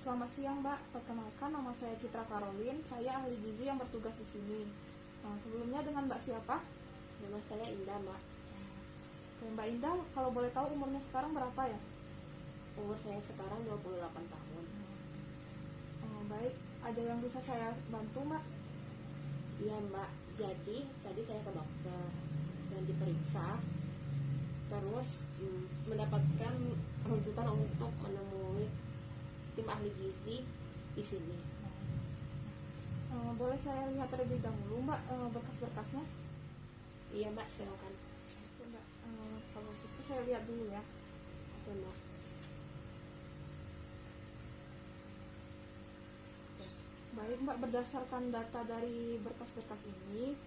Selamat siang Mbak, perkenalkan nama saya Citra Karolin, saya ahli gizi yang bertugas di sini. Sebelumnya dengan Mbak siapa? Nama saya Indah, Mbak. Oke, Mbak Indah, kalau boleh tahu umurnya sekarang berapa ya? Umur saya sekarang 28 tahun. Baik, ada yang bisa saya bantu Mbak? Iya, Mbak. Jadi tadi saya ke dokter dan diperiksa, terus mendapatkan rujukan untuk menemui tim ahli gizi di sini. Boleh saya lihat terlebih dahulu Mbak berkas-berkasnya? Iya, Mbak, silakan. Oke, Mbak. Kalau gitu saya lihat dulu ya. Oke, Mbak. Baik Mbak, berdasarkan data dari berkas-berkas ini,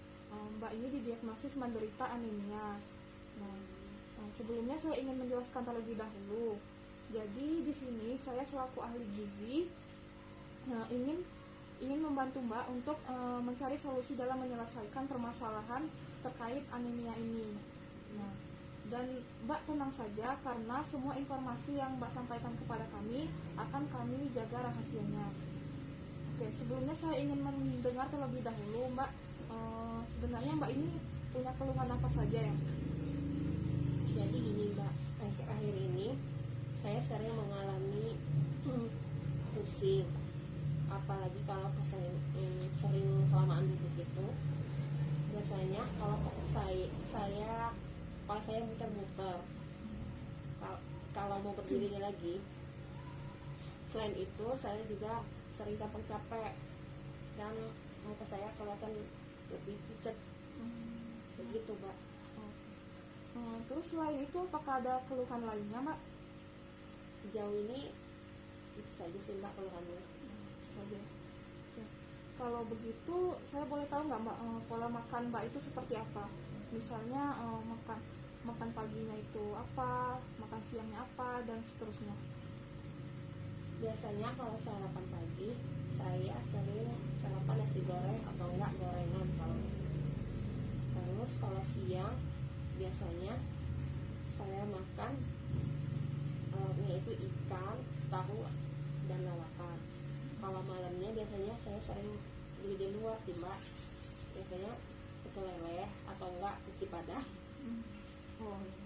Mbak ini didiagnosis menderita anemia. Sebelumnya saya ingin menjelaskan terlebih dahulu. Jadi di sini saya selaku ahli gizi ingin membantu Mbak untuk mencari solusi dalam menyelesaikan permasalahan terkait anemia ini. Dan Mbak tenang saja karena semua informasi yang Mbak sampaikan kepada kami akan kami jaga rahasianya. Oke, sebelumnya saya ingin mendengar terlebih dahulu Mbak, sebenarnya Mbak ini punya keluhan apa saja ya? Jadi gini, Mbak, akhir-akhir ini saya sering mengalami pusing, apalagi kalau sering kelamaan duduk itu. Biasanya kalau kepala saya muter-muter. Kalau mau berdirinya lagi, selain itu saya juga sering gampang capek dan muka saya kelihatan lebih pucat. Begitu, Mbak. Terus selain itu apakah ada keluhan lainnya Mbak? Sejauh ini itu saja sih, Mbak, keluhannya. Saja. Oke. Kalau begitu saya boleh tahu nggak Mbak, pola makan Mbak itu seperti apa? Misalnya makan paginya itu apa, makan siangnya apa, dan seterusnya. Biasanya kalau sarapan pagi saya sering sarapan nasi goreng atau enggak gorengan Terus kalau siang biasanya saya makan yaitu ikan, tahu, dan lalapan. Kalau malamnya biasanya saya sering beli di luar sih, Mbak. Biasanya pecel lele atau enggak nasi padang. Oh, iya.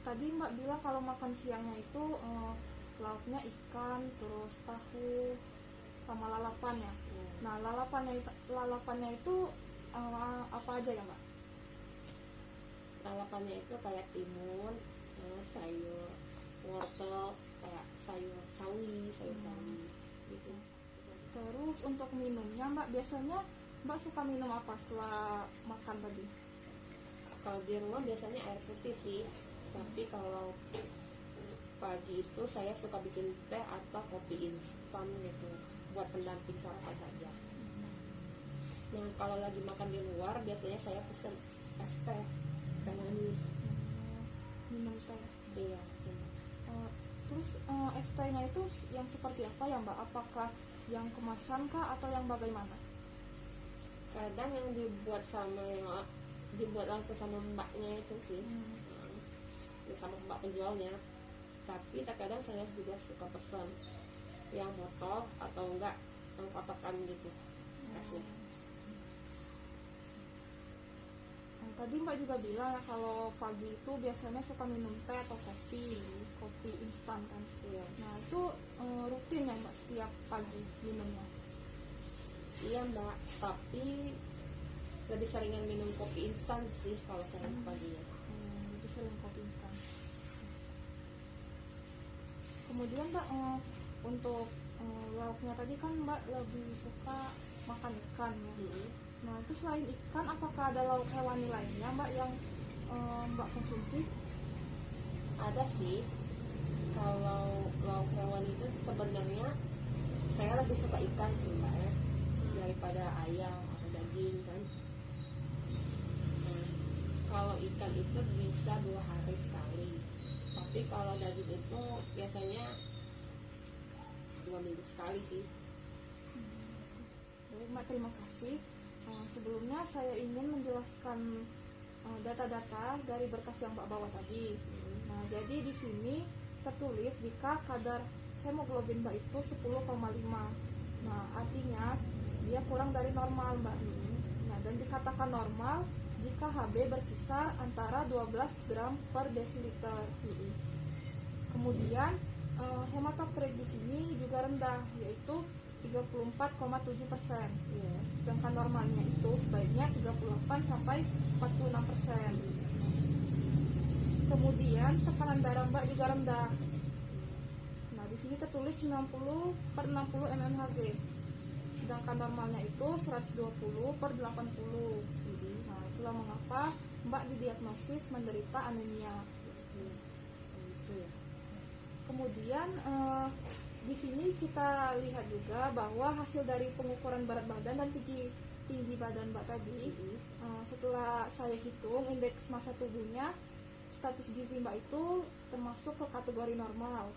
Tadi Mbak bilang kalau makan siangnya itu lauknya ikan, terus tahu, sama lalapan ya. Nah, lalapannya itu apa aja ya Mbak? Lalapannya itu kayak timun, sayur wortel, kayak sayur sawi gitu. Terus untuk minumnya Mbak, biasanya Mbak suka minum apa setelah makan tadi? Kalau di rumah biasanya air putih sih, tapi kalau pagi itu saya suka bikin teh atau kopi instan gitu buat pendamping sarapan saja. Nah, kalau lagi makan di luar biasanya saya pesen es teh manis. Minum teh. Iya. Terus es tehnya itu yang seperti apa ya Mbak? Apakah yang kemasan kah atau yang bagaimana? Kadang yang dibuat langsung sama mbaknya itu sih, sama mbak penjualnya. Tapi terkadang saya juga suka pesan yang botol atau enggak yang kotakan gitu esnya. Tadi Mbak juga bilang ya kalau pagi itu biasanya suka minum teh atau kopi instan kan? Iya. Nah itu rutin ya Mbak setiap pagi minumnya? Iya, Mbak, tapi lebih seringan minum kopi instan sih kalau saya paginya. Lebih sering kopi instan. Kemudian Mbak, untuk lauknya tadi kan Mbak lebih suka makan ikan ya. Nah itu selain ikan apakah ada lauk hewani lainnya Mbak yang Mbak konsumsi? Ada sih. Kalau lauk hewani itu sebenarnya saya lebih suka ikan sih, Mbak, ya, daripada ayam atau daging kan. Nah, kalau ikan itu bisa 2 hari sekali, tapi kalau daging itu biasanya 2 minggu sekali sih. Baik Mbak, terima kasih. Sebelumnya saya ingin menjelaskan data-data dari berkas yang Mbak bawa tadi. Nah, jadi di sini tertulis jika kadar hemoglobin Mbak itu 10,5. Nah, artinya dia kurang dari normal, Mbak. Nah, dan dikatakan normal jika HB berkisar antara 12 gram per desiliter. Kemudian hematokrit di sini juga rendah, yaitu 34,7%. Sedangkan normalnya itu sebaiknya 38 sampai 46%. Kemudian tekanan darah Mbak juga rendah. Nah, di sini tertulis 90/60 mmHg. Sedangkan normalnya itu 120/80. Nah, itulah mengapa Mbak didiagnosis menderita anemia. Kemudian di sini kita lihat juga bahwa hasil dari pengukuran berat badan dan tinggi badan Mbak tadi, setelah saya hitung indeks massa tubuhnya, status gizi Mbak itu termasuk ke kategori normal,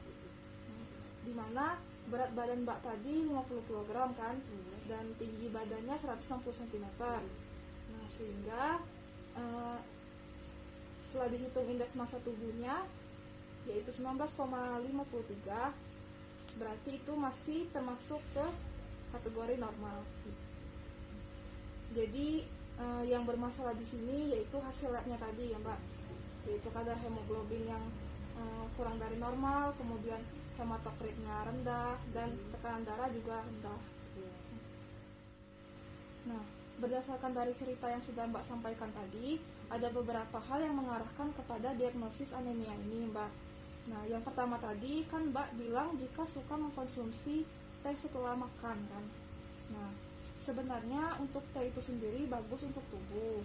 di mana berat badan Mbak tadi 50 kg kan, dan tinggi badannya 160 cm. Nah, sehingga setelah dihitung indeks massa tubuhnya yaitu 19,53, berarti itu masih termasuk ke kategori normal. Jadi yang bermasalah di sini yaitu hasil labnya tadi ya Mbak, yaitu kadar hemoglobin yang kurang dari normal, kemudian hematokritnya rendah, dan tekanan darah juga rendah. Nah, berdasarkan dari cerita yang sudah Mbak sampaikan tadi, ada beberapa hal yang mengarahkan kepada diagnosis anemia ini, Mbak. Nah, yang pertama tadi kan Mbak bilang jika suka mengkonsumsi teh setelah makan kan. Nah, sebenarnya untuk teh itu sendiri bagus untuk tubuh.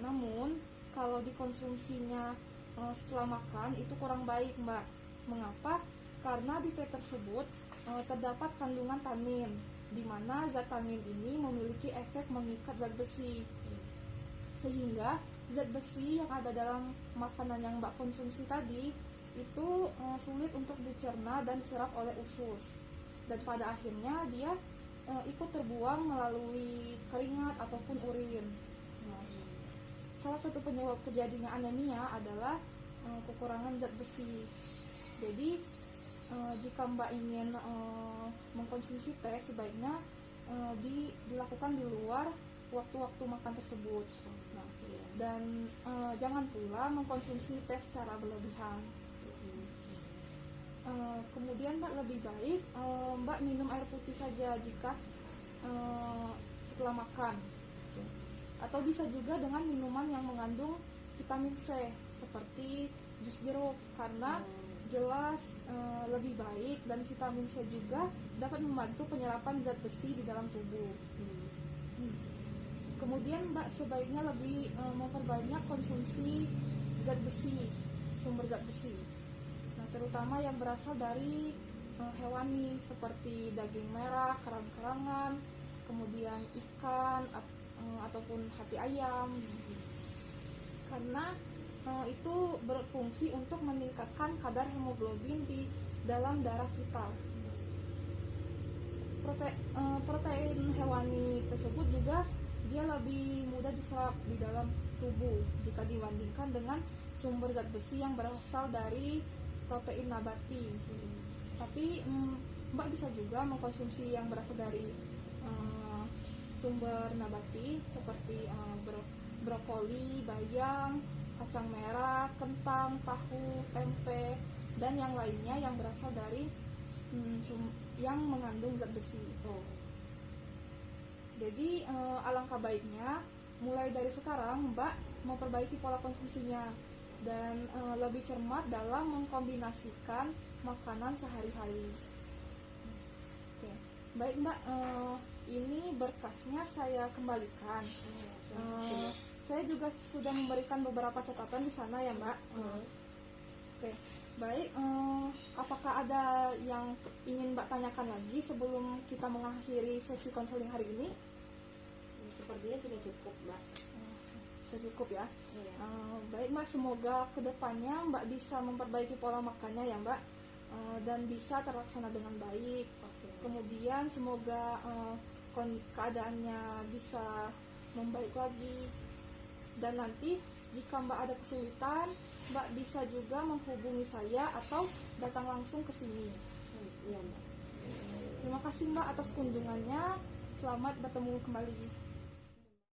Namun kalau dikonsumsinya setelah makan itu kurang baik, Mbak. Mengapa? Karena di teh tersebut terdapat kandungan tanin, di mana zat tanin ini memiliki efek mengikat zat besi. Sehingga zat besi yang ada dalam makanan yang Mbak konsumsi tadi itu sulit untuk dicerna dan diserap oleh usus, dan pada akhirnya dia ikut terbuang melalui keringat ataupun urin. Nah, salah satu penyebab terjadinya anemia adalah kekurangan zat besi. Jadi jika Mbak ingin mengkonsumsi teh, sebaiknya dilakukan di luar waktu-waktu makan tersebut. Nah, dan jangan pula mengkonsumsi teh secara berlebihan. Kemudian Mbak lebih baik Mbak minum air putih saja jika setelah makan, atau bisa juga dengan minuman yang mengandung vitamin C seperti jus jeruk, karena jelas lebih baik, dan vitamin C juga dapat membantu penyerapan zat besi di dalam tubuh. Kemudian Mbak sebaiknya lebih memperbanyak konsumsi zat besi, sumber zat besi. Nah, terutama yang berasal dari hewani seperti daging merah, kerang-kerangan, kemudian ikan ataupun hati ayam, karena itu berfungsi untuk meningkatkan kadar hemoglobin di dalam darah kita. Protein hewani tersebut juga dia lebih mudah diserap di dalam tubuh jika dibandingkan dengan sumber zat besi yang berasal dari protein nabati. Tapi Mbak bisa juga mengkonsumsi yang berasal dari sumber nabati seperti brokoli, bayam, kacang merah, kentang, tahu, tempe, dan yang lainnya yang berasal dari yang mengandung zat besi. Jadi alangkah baiknya mulai dari sekarang Mbak memperbaiki pola konsumsinya dan lebih cermat dalam mengkombinasikan makanan sehari-hari. Oke. Baik Mbak, ini berkasnya saya kembalikan. Saya juga sudah memberikan beberapa catatan di sana ya Mbak. Oke, baik. Apakah ada yang ingin Mbak tanyakan lagi sebelum kita mengakhiri sesi konseling hari ini? Sepertinya sudah cukup, Mbak. Sudah cukup ya. Iya. Baik Mbak, semoga kedepannya Mbak bisa memperbaiki pola makannya ya Mbak, dan bisa terlaksana dengan baik. Kemudian semoga keadaannya bisa membaik lagi. Dan nanti jika Mbak ada kesulitan, Mbak bisa juga menghubungi saya atau datang langsung ke sini. Iya Mbak. Terima kasih Mbak atas kunjungannya. Selamat bertemu kembali.